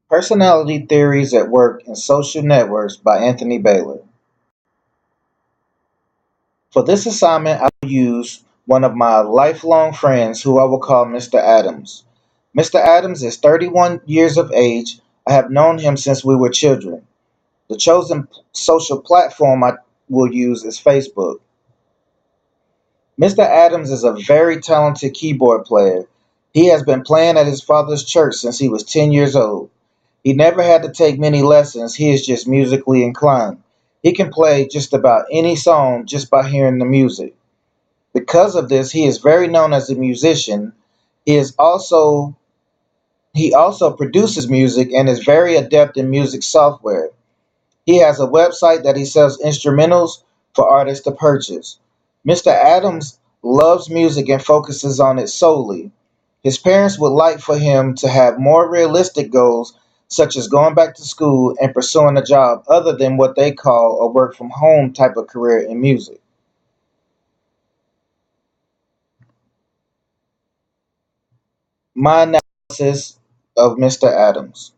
Personality Theories at Work in Social Networks by Anthony Baylor. For this assignment, I will use one of my lifelong friends who I will call Mr. Adams. Mr. Adams is 31 years of age. I have known him since we were children. The chosen social platform I will use is Facebook. Mr. Adams is a very talented keyboard player. He has been playing at his father's church since he was 10 years old. He never had to take many lessons. He is just musically inclined. He can play just about any song just by hearing the music. Because of this, he is very known as a musician. He is also he also produces music and is very adept in music software. He has a website that he sells instrumentals for artists to purchase. Mr. Adams loves music and focuses on it solely. His parents would like for him to have more realistic goals, such as going back to school and pursuing a job other than what they call a work from home type of career in music. My analysis of Mr. Adams.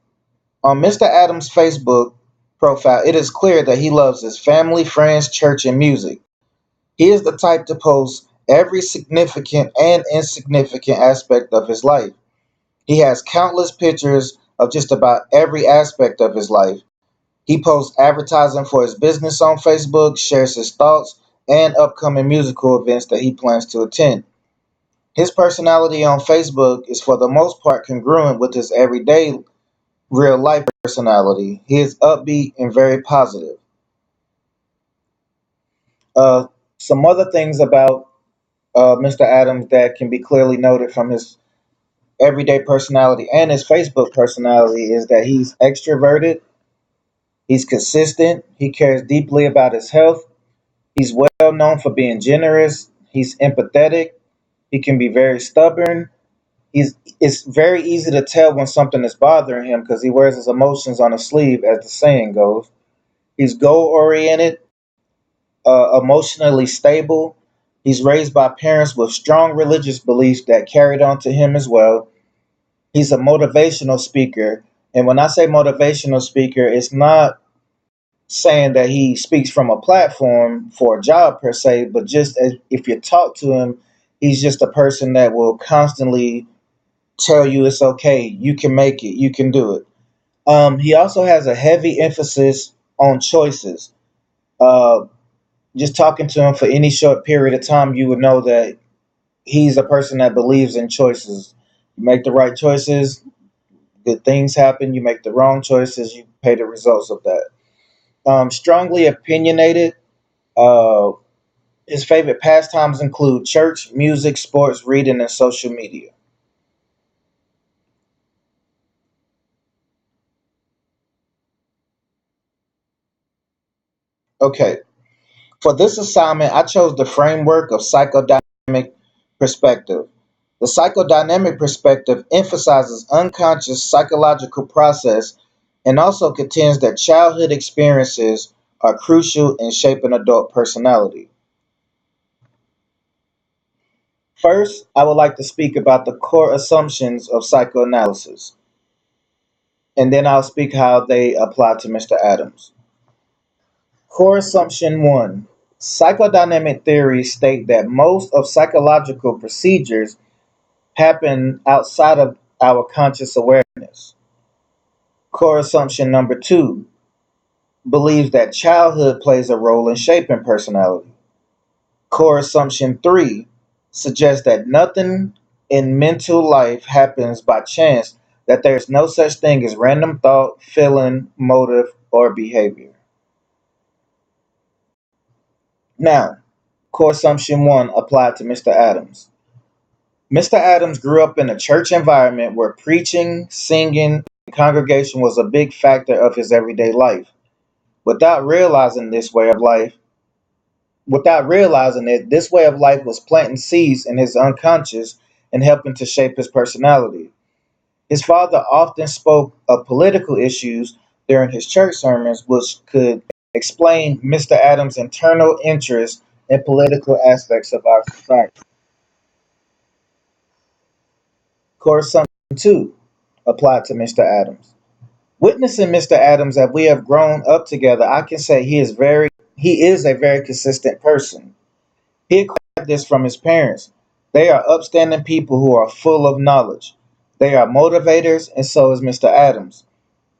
On Mr. Adams' Facebook profile, it is clear that he loves his family, friends, church, and music. He is the type to post every significant and insignificant aspect of his life. He has countless pictures of just about every aspect of his life. He posts advertising for his business on Facebook, shares his thoughts, and upcoming musical events that he plans to attend. His personality on Facebook is for the most part congruent with his everyday real life personality. He is upbeat and very positive. Uh, some other things about Mr. Adams that can be clearly noted from his everyday personality and his Facebook personality is that he's extroverted, he's consistent, he cares deeply about his health, he's well known for being generous, he's empathetic, he can be very stubborn. It's very easy to tell when something is bothering him because he wears his emotions on his sleeve, as the saying goes. He's goal oriented, emotionally stable. He's raised by parents with strong religious beliefs that carried on to him as well. He's a motivational speaker. And when I say motivational speaker, it's not saying that he speaks from a platform for a job per se, but just as if you talk to him, he's just a person that will constantly tell you it's okay, you can make it, you can do it. He also has a heavy emphasis on choices. Uh, just talking to him for any short period of time, you would know that he's a person that believes in choices. You make the right choices, good things happen. You make the wrong choices, you pay the results of that. Strongly opinionated. Uh, his favorite pastimes include church, music, sports, reading, and social media. Okay, for this assignment, I chose the framework of psychodynamic perspective. The psychodynamic perspective emphasizes unconscious psychological process and also contends that childhood experiences are crucial in shaping adult personality. First, I would like to speak about the core assumptions of psychoanalysis, and then I'll speak how they apply to Mr. Adams. Core assumption one: psychodynamic theories state that most of psychological procedures happen outside of our conscious awareness. Core assumption number two believes that childhood plays a role in shaping personality. Core assumption three suggests that nothing in mental life happens by chance, that there is no such thing as random thought, feeling, motive, or behavior. Now, core assumption one applied to Mr. Adams. Mr. Adams grew up in a church environment where preaching, singing, and congregation was a big factor of his everyday life. Without realizing this way of life, Without realizing it, this way of life was planting seeds in his unconscious and helping to shape his personality. His father often spoke of political issues during his church sermons, which could explain Mr. Adams' internal interest in political aspects of our society. Core assumption two applied to Mr. Adams. Witnessing Mr. Adams as we have grown up together, I can say he is a very consistent person. He acquired this from his parents. They are upstanding people who are full of knowledge. They are motivators, and so is Mr. Adams.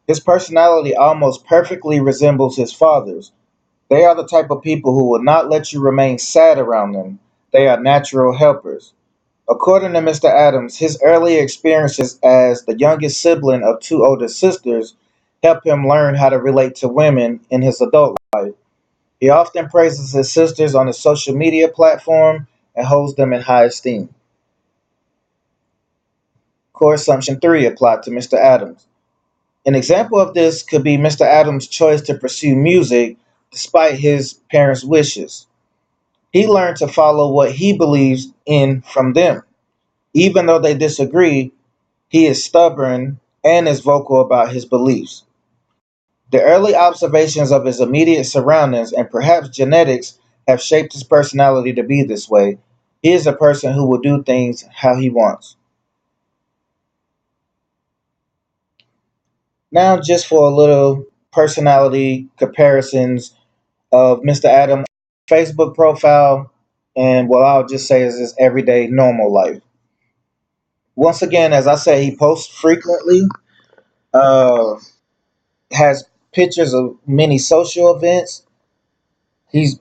His personality almost perfectly resembles his father's. They are the type of people who will not let you remain sad around them. They are natural helpers. According to Mr. Adams, his early experiences as the youngest sibling of two older sisters helped him learn how to relate to women in his adult life. He often praises his sisters on his social media platform and holds them in high esteem. Core assumption 3 applied to Mr. Adams. An example of this could be Mr. Adams' choice to pursue music despite his parents' wishes. He learned to follow what he believes in from them. Even though they disagree, he is stubborn and is vocal about his beliefs. The early observations of his immediate surroundings and perhaps genetics have shaped his personality to be this way. He is a person who will do things how he wants. Now, just for a little personality comparisons of Mr. Adams' Facebook profile and what I'll just say is his everyday normal life. Once again, as I say, he posts frequently, uh, has pictures of many social events. He's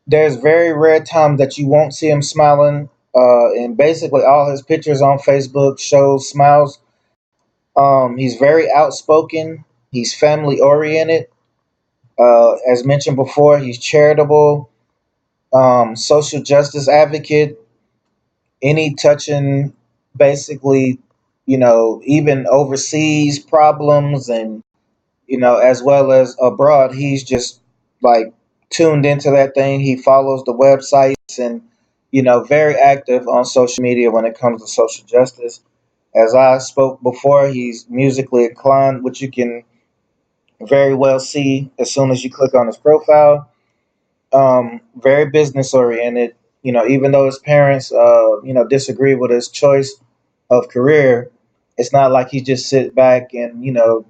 There's very rare times that you won't see him smiling, and basically all his pictures on Facebook shows smiles. He's very outspoken. He's family oriented. As mentioned before, he's charitable, social justice advocate. Any touching, basically, even overseas problems and as well as abroad. He's just like tuned into that thing. He follows the websites and, very active on social media when it comes to social justice. As I spoke before, he's musically inclined, which you can very well see as soon as you click on his profile. Very business oriented. Even though his parents, disagree with his choice of career, it's not like he just sit back and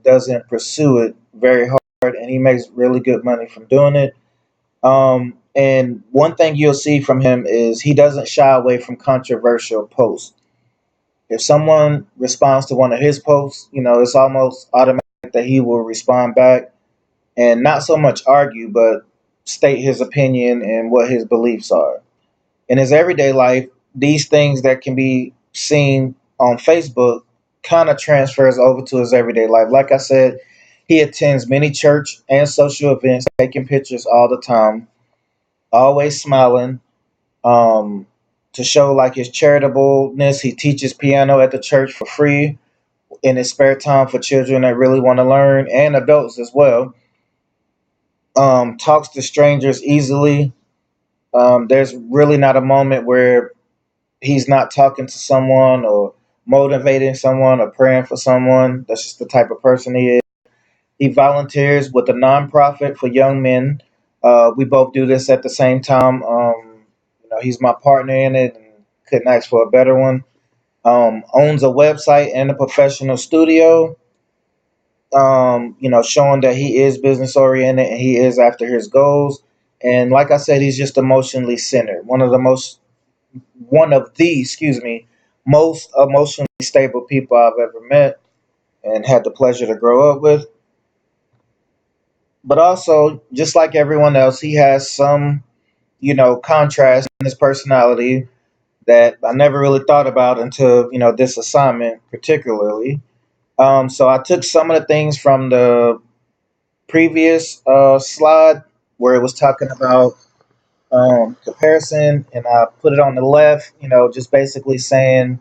doesn't pursue it very hard, and he makes really good money from doing it. And one thing you'll see from him is he doesn't shy away from controversial posts. If someone responds to one of his posts, it's almost automatic that he will respond back and not so much argue, but state his opinion and what his beliefs are. In his everyday life, these things that can be seen on Facebook kind of transfers over to his everyday life. Like I said, he attends many church and social events, taking pictures all the time, always smiling. Um, to show like his charitableness, he teaches piano at the church for free in his spare time for children that really want to learn and adults as well. Talks to strangers easily. There's really not a moment where he's not talking to someone or motivating someone or praying for someone. That's just the type of person he is. He volunteers with a nonprofit for young men. We both do this at the same time. He's my partner in it and couldn't ask for a better one. Owns a website and a professional studio. Showing that he is business oriented and he is after his goals. And like I said, he's just emotionally centered. Excuse me, most emotionally stable people I've ever met and had the pleasure to grow up with. But also, just like everyone else, he has some, contrast in his personality that I never really thought about until, this assignment particularly. So I took some of the things from the previous slide where it was talking about comparison, and I put it on the left, just basically saying,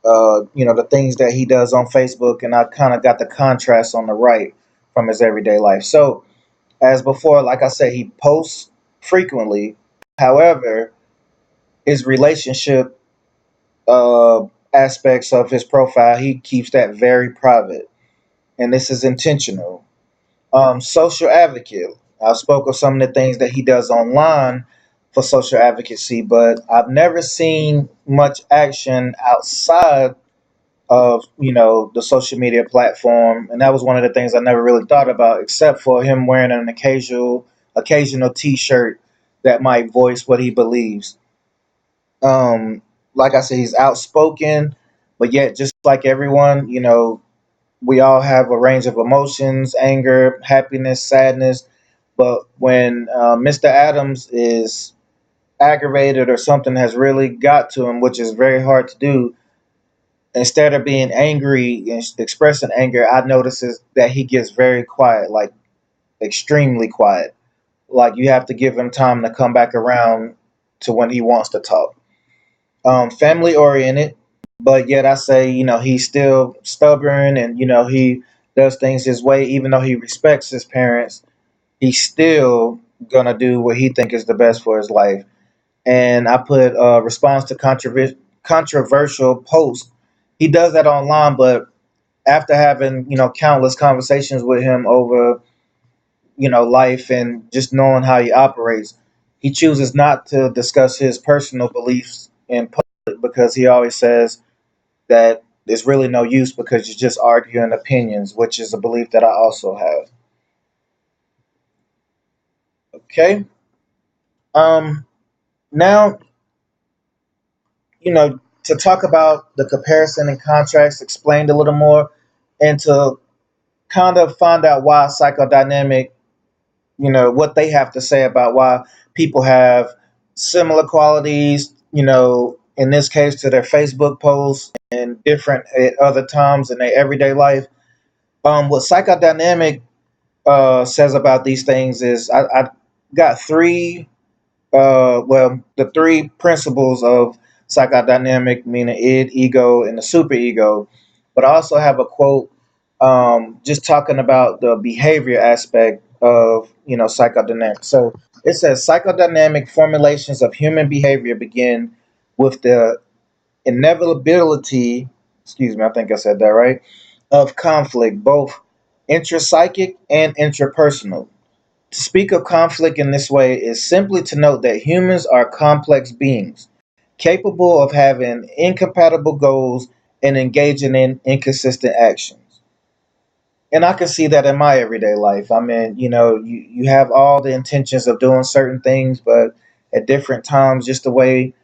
the things that he does on Facebook, and I kind of got the contrast on the right from his everyday life. So, as before, like I said, he posts frequently. However, his relationship aspects of his profile, he keeps that very private, and this is intentional. Social advocate. I spoke of some of the things that he does online for social advocacy, but I've never seen much action outside of the social media platform, and that was one of the things I never really thought about, except for him wearing an occasional T-shirt that might voice what he believes. Um, like I said, he's outspoken, but yet just like everyone, we all have a range of emotions: anger, happiness, sadness. But when Mr. Adams is aggravated or something has really got to him, which is very hard to do, instead of being angry and expressing anger, I notices that he gets very quiet, like extremely quiet. Like you have to give him time to come back around to when he wants to talk. Family oriented, but yet I say, he's still stubborn and, he does things his way, even though he respects his parents, he's still gonna do what he think is the best for his life. And I put response to controversial posts. He does that online, but after having countless conversations with him over life and just knowing how he operates, he chooses not to discuss his personal beliefs in public because he always says that there's really no use because you're just arguing opinions, which is a belief that I also have. Okay. Um. Now, to talk about the comparison and contrast explained a little more, and to kind of find out why psychodynamic, what they have to say about why people have similar qualities, in this case to their Facebook posts and different at other times in their everyday life. What psychodynamic says about these things is I got three, the three principles of psychodynamic, meaning id, ego, and the superego. But I also have a quote, just talking about the behavior aspect of psychodynamic. So it says psychodynamic formulations of human behavior begin with the inevitability. Excuse me, I think I said that right. Of conflict, both intrapsychic and intrapersonal. To speak of conflict in this way is simply to note that humans are complex beings, capable of having incompatible goals and engaging in inconsistent actions. And I can see that in my everyday life. I mean, you have all the intentions of doing certain things, but at different times, just the way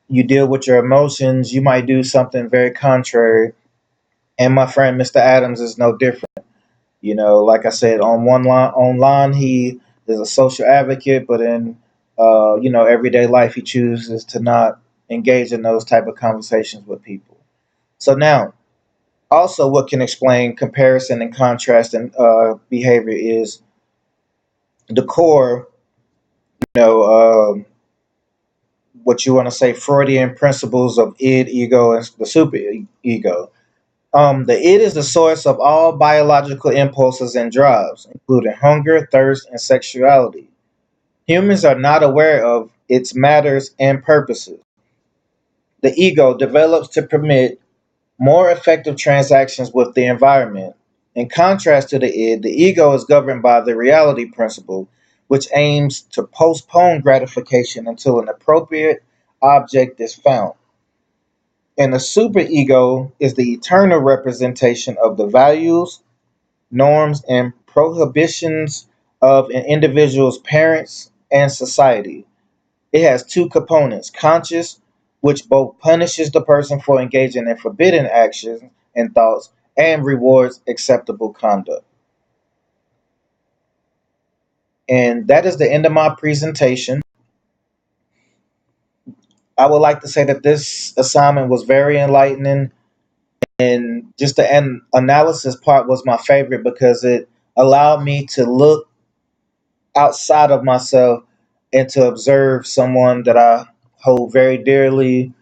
you deal with your emotions, you might do something very contrary. And my friend Mr. Adams is no different. Like I said, on one line online he is a social advocate, but in everyday life he chooses to not engage in those type of conversations with people. So now, also what can explain comparison and contrast and behavior is the core, you know, what you want to say, Freudian principles of id, ego, and the super ego. The id is the source of all biological impulses and drives, including hunger, thirst, and sexuality. Humans are not aware of its matters and purposes. The ego develops to permit more effective transactions with the environment. In contrast to the id, the ego is governed by the reality principle, which aims to postpone gratification until an appropriate object is found. And the superego is the eternal representation of the values, norms, and prohibitions of an individual's parents and society. It has two components: conscious, which both punishes the person for engaging in forbidden actions and thoughts, and rewards acceptable conduct. And that is the end of my presentation. I would like to say that this assignment was very enlightening, and just the end analysis part was my favorite because it allowed me to look outside of myself and to observe someone that I hold very dearly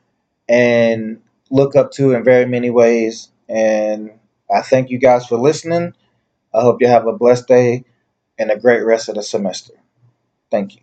and look up to in very many ways. And I thank you guys for listening. I hope you have a blessed day and a great rest of the semester. Thank you.